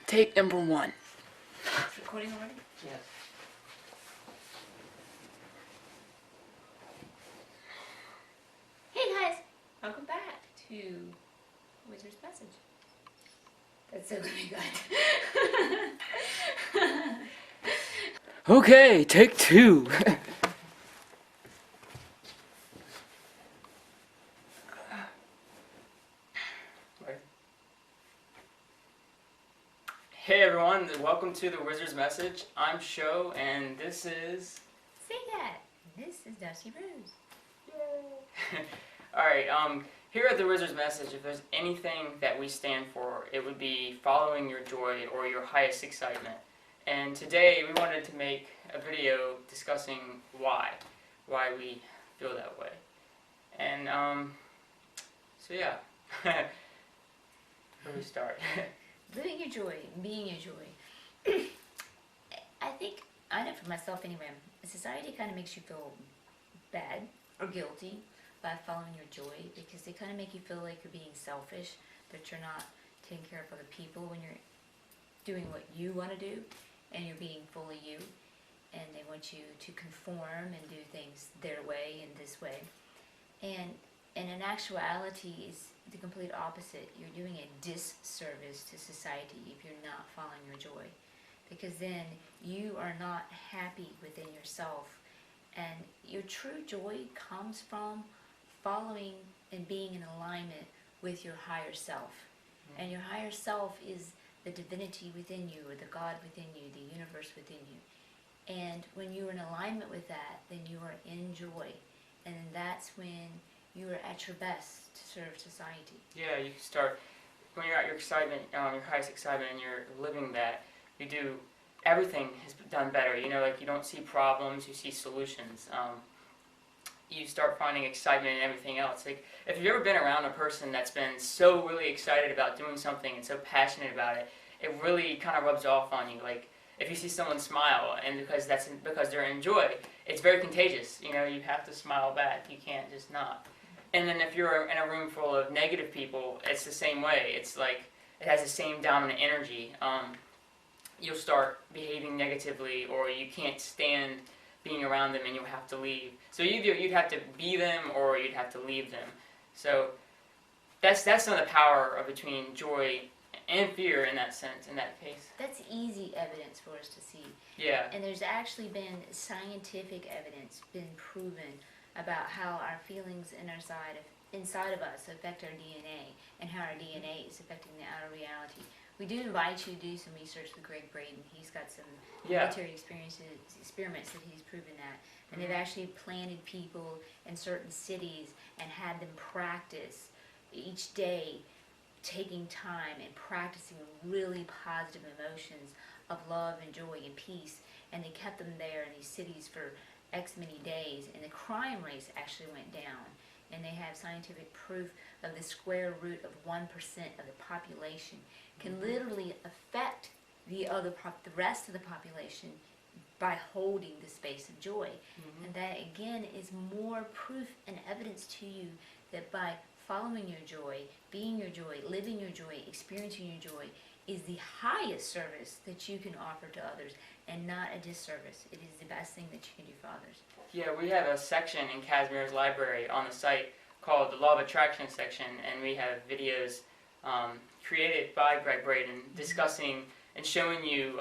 Take number 1. It's recording already? Yes. Hey guys! Welcome back to Wizard's Message. That's so good. Okay, take 2. Hey everyone, welcome to the Wizard's Message. I'm Sho, and this is... Say that! This is Dusty Rose. Yay! Alright, here at the Wizard's Message, if there's anything that we stand for, it would be following your joy or your highest excitement. And today we wanted to make a video discussing why we feel that way. And, so yeah. Where do we start? Living your joy, being your joy. I know for myself anyway, society kind of makes you feel bad or guilty by following your joy because they kind of make you feel like you're being selfish, that you're not taking care of other people when you're doing what you want to do and you're being fully you, and they want you to conform and do things their way and this way. And in actuality, it's the complete opposite. You're doing a disservice to society if you're not following your joy, because then you are not happy within yourself, and your true joy comes from following and being in alignment with your higher self. Mm-hmm. And your higher self is the divinity within you, or the God within you, the universe within you. And when you're in alignment with that, then you are in joy, and that's when you are at your best to serve society. Yeah, you can start, when you're at your excitement, your highest excitement, and you're living that, you do, everything has done better. You know, like you don't see problems, you see solutions. You start finding excitement in everything else. Like, if you've ever been around a person that's been so really excited about doing something and so passionate about it, it really kind of rubs off on you. Like, if you see someone smile, and because they're in joy, it's very contagious. You know, you have to smile back. You can't just not. And then if you're in a room full of negative people, it's the same way. It's like, it has the same dominant energy. You'll start behaving negatively, or you can't stand being around them and you'll have to leave. So either you'd have to be them or you'd have to leave them. So that's some of the power of between joy and fear in that sense, in that case. That's easy evidence for us to see. Yeah. And there's actually been scientific evidence been proven about how our feelings inside of us affect our DNA, and how our DNA is affecting the outer reality. We do invite you to do some research with Gregg Braden. He's got some military experiments that he's proven that. And they've actually planted people in certain cities and had them practice each day, taking time and practicing really positive emotions of love and joy and peace. And they kept them there in these cities for X many days, and the crime rates actually went down. And they have scientific proof of the square root of 1% of the population can literally affect the rest of the population by holding the space of joy. Mm-hmm. And that again is more proof and evidence to you that by following your joy, being your joy, living your joy, experiencing your joy is the highest service that you can offer to others, and not a disservice. It is the best thing that you can do for others. Yeah, we have a section in Casimir's library on the site called the Law of Attraction section, and we have videos created by Gregg Braden discussing and showing you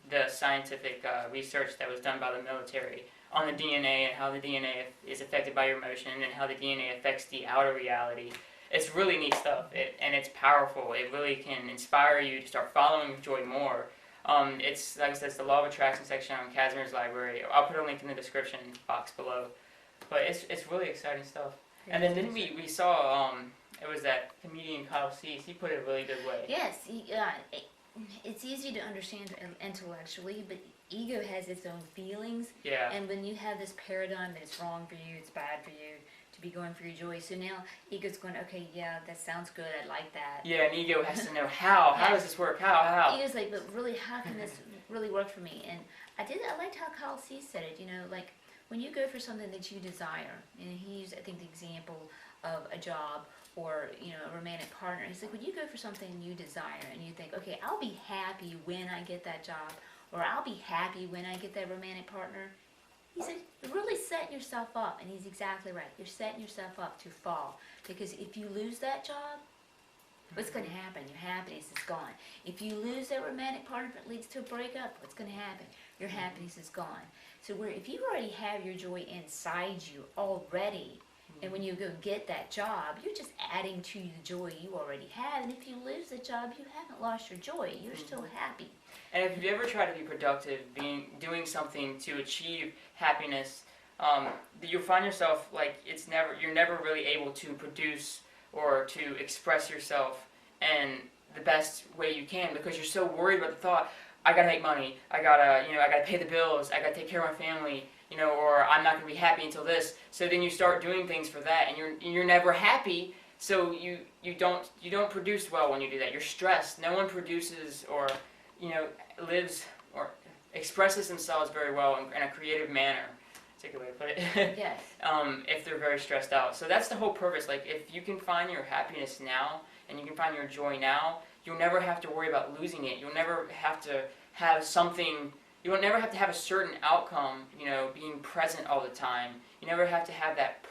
the scientific research that was done by the military on the DNA, and how the DNA is affected by your emotion, and how the DNA affects the outer reality. It's really neat stuff, and it's powerful. It really can inspire you to start following joy more. It's, like I said, it's the Law of Attraction section on Casimir's library. I'll put a link in the description box below. But it's really exciting stuff. And then didn't we saw, it was that comedian Kyle Cease, he put it a really good way. Yes, it's easy to understand intellectually, but ego has its own feelings. Yeah. And when you have this paradigm that it's wrong for you, it's bad for you, to be going for your joy, so now ego's going, okay, yeah, that sounds good, I like that. Yeah, and ego has to know how. How does this work? How? Ego's like, but really, how can this really work for me? And I liked how Kyle Cease said it, you know, like, when you go for something that you desire, and he used, I think, the example of a job or, a romantic partner. He's like, when you go for something you desire and you think, okay, I'll be happy when I get that job, or I'll be happy when I get that romantic partner. He said, you're really setting yourself up, and he's exactly right. You're setting yourself up to fall, because if you lose that job, what's going to happen? Your happiness is gone. If you lose that romantic partner, if it leads to a breakup, what's going to happen? Your happiness is gone. So if you already have your joy inside you already, and when you go get that job, you're just adding to the joy you already have. And if you lose the job, you haven't lost your joy. You're still happy. And if you ever try to be productive, doing something to achieve happiness, you'll find yourself like you're never really able to produce or to express yourself in the best way you can, because you're so worried about the thought, I gotta make money, I gotta pay the bills, I gotta take care of my family, or I'm not gonna be happy until this. So then you start doing things for that, and you're never happy. So you don't produce well when you do that. You're stressed. No one produces or lives or expresses themselves very well in a creative manner. That's a good way to put it. Yes. If they're very stressed out. So that's the whole purpose. Like, if you can find your happiness now and you can find your joy now, you'll never have to worry about losing it. You'll never have to have something. You will never have to have a certain outcome, being present all the time. You never have to have that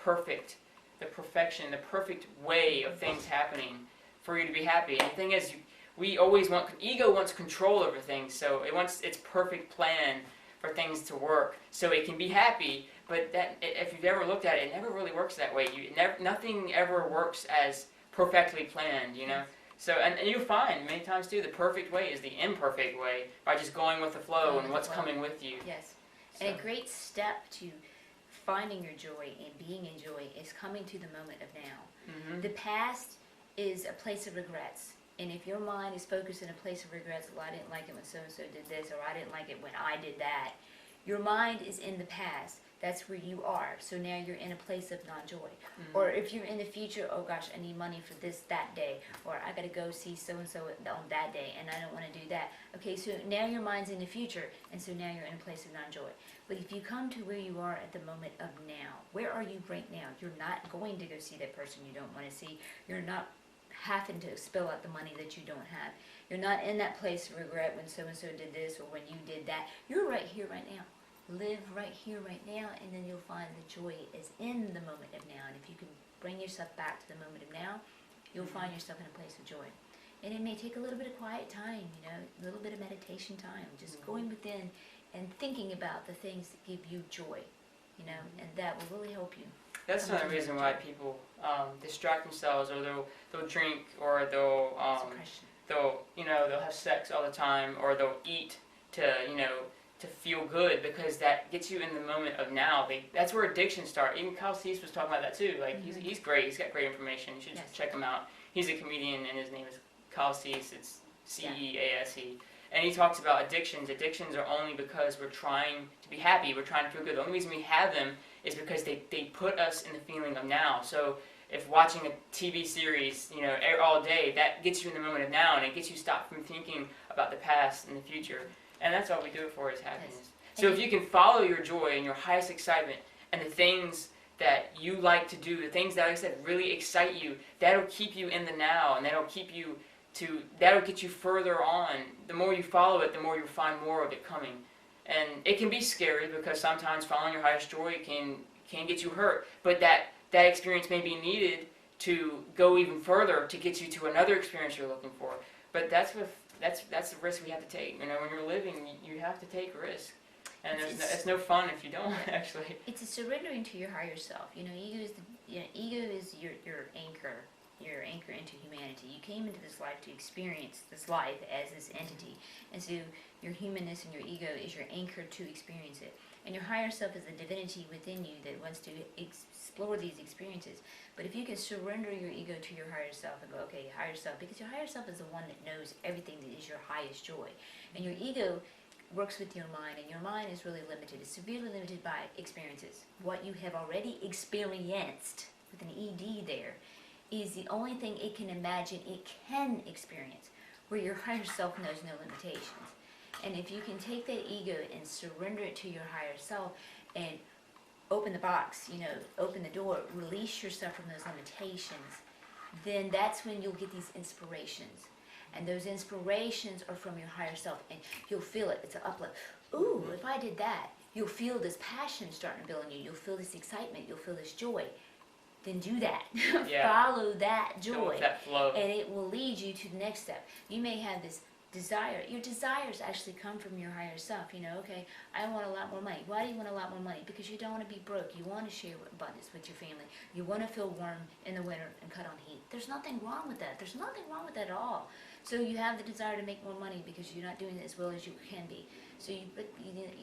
the perfection, the perfect way of things happening for you to be happy. And the thing is, ego wants control over things, so it wants its perfect plan for things to work, so it can be happy. But if you've ever looked at it, it never really works that way. Nothing ever works as perfectly planned, So, and you'll find many times too, the perfect way is the imperfect way, by just going with the flow and what's coming with you. Yes. So. And a great step to finding your joy and being in joy is coming to the moment of now. Mm-hmm. The past is a place of regrets. And if your mind is focused in a place of regrets, well, I didn't like it when so-and-so did this, or I didn't like it when I did that, your mind is in the past. That's where you are. So now you're in a place of non-joy. Mm-hmm. Or if you're in the future, oh gosh, I need money for this, that day, or I got to go see so-and-so on that day, and I don't want to do that. Okay, so now your mind's in the future, and so now you're in a place of non-joy. But if you come to where you are at the moment of now, where are you right now? You're not going to go see that person you don't want to see. You're not having to spill out the money that you don't have. You're not in that place of regret when so-and-so did this or when you did that. You're right here, right now. Live right here, right now, and then you'll find the joy is in the moment of now. And if you can bring yourself back to the moment of now, you'll find yourself in a place of joy. And it may take a little bit of quiet time, a little bit of meditation time, just going within and thinking about the things that give you joy, and that will really help you. That's another reason why people distract themselves, or they'll drink, or they'll have sex all the time, or they'll eat to feel good, because that gets you in the moment of now. That's where addictions start. Even Kyle Cease was talking about that too. Like, he's great. He's got great information. You should check him out. He's a comedian, and his name is Kyle Cease. It's Cease. And he talks about addictions. Addictions are only because we're trying to be happy. We're trying to feel good. The only reason we have them is because they put us in the feeling of now. So if watching a TV series, all day, that gets you in the moment of now, and it gets you stopped from thinking about the past and the future. And that's all we do it for, is happiness. Yes. So if you can follow your joy and your highest excitement and the things that you like to do, the things that, like I said, really excite you, that'll keep you in the now, and that'll get you further on. The more you follow it, the more you'll find more of it coming. And it can be scary, because sometimes following your highest joy can get you hurt. But that experience may be needed to go even further, to get you to another experience you're looking for. But that's the risk we have to take. When you're living, you have to take risk. And it's no fun if you don't, actually. It's a surrendering to your higher self. Ego is your anchor. Your anchor into humanity. You came into this life to experience this life as this entity. And so your humanness and your ego is your anchor to experience it. And your higher self is the divinity within you that wants to explore these experiences. But if you can surrender your ego to your higher self and go, okay, higher self, because your higher self is the one that knows everything that is your highest joy. And your ego works with your mind, and your mind is really limited. It's severely limited by experiences. What you have already experienced, with an ED there, is the only thing it can imagine it can experience, where your higher self knows no limitations. And if you can take that ego and surrender it to your higher self and open the box, open the door, release yourself from those limitations, then that's when you'll get these inspirations. And those inspirations are from your higher self, and you'll feel it. It's an uplift. Ooh, if I did that, you'll feel this passion starting to build in you. You'll feel this excitement. You'll feel this joy. Then do that. Yeah. Follow that Go joy, with that flow. and it will lead you to the next step. You may have this desire. Your desires actually come from your higher self. Okay, I want a lot more money. Why do you want a lot more money? Because you don't want to be broke. You want to share abundance with your family. You want to feel warm in the winter and cut on heat. There's nothing wrong with that. There's nothing wrong with that at all. So you have the desire to make more money because you're not doing it as well as you can be. So you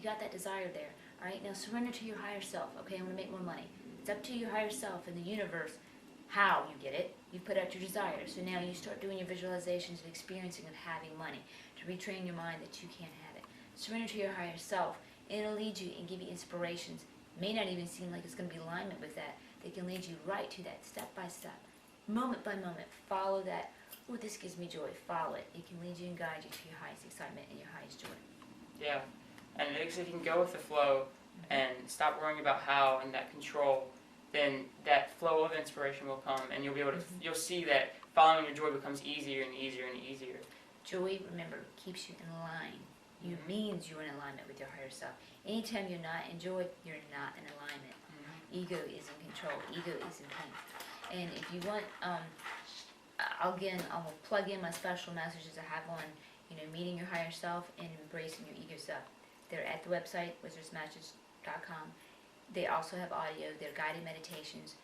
got that desire there. All right, now surrender to your higher self. Okay, I want to make more money. It's up to your higher self and the universe how you get it. You put out your desire. So now you start doing your visualizations of experiencing of having money to retrain your mind that you can't have it. Surrender to your higher self, and it'll lead you and give you inspirations. May not even seem like it's going to be alignment with that. They can lead you right to that, step by step, moment by moment. Follow that. Oh, this gives me joy. Follow it. It can lead you and guide you to your highest excitement and your highest joy. Yeah, and if you can go with the flow and stop worrying about how and that control, then that flow of inspiration will come, and you'll be able to. You'll see that following your joy becomes easier and easier and easier. Joy, remember, keeps you in line. You means you're in alignment with your higher self. Anytime you're not in joy, you're not in alignment. Ego is in control. Ego is in pain. And if you want, I'll plug in my special messages I have on, meeting your higher self and embracing your ego self. They're at the website, wizardsmatches.com. They also have audio. They're guided meditations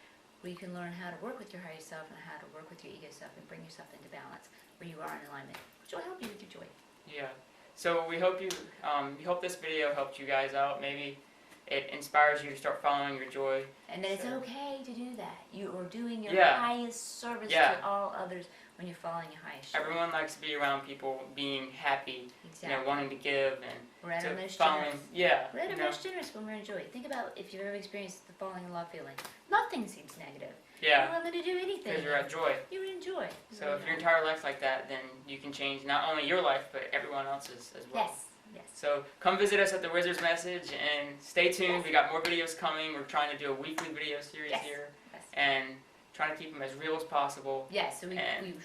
where you can learn how to work with your higher self and how to work with your ego self and bring yourself into balance where you are in alignment, which will help you with your joy. Yeah. So we hope we hope this video helped you guys out. Maybe it inspires you to start following your joy. And that it's okay to do that. You are doing your Yeah. highest service Yeah. to all others when you're following your highest joy. Everyone likes to be around people being happy, Exactly. wanting to give and We're at our most following. generous. Yeah. We're at our most generous when we're in joy. Think about if you've ever experienced the falling in love feeling. Nothing seems negative. Yeah. You're not going to do anything. Because you're at joy. You're in joy. So if your entire life's like that, then you can change not only your life, but everyone else's as well. Yes. Yes. So come visit us at the Wizard's Message and stay tuned. We got more videos coming. We're trying to do a weekly video series here Yes. and trying to keep them as real as possible. Yes, so we're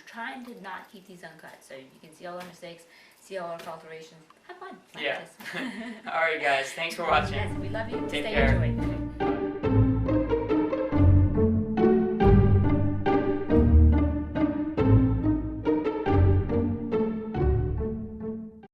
trying to not keep these uncut, so you can see all our mistakes, see all our alterations. Have fun. Yeah. All right, guys. Thanks for watching. Yes, we love you. Take Stay care. in joy.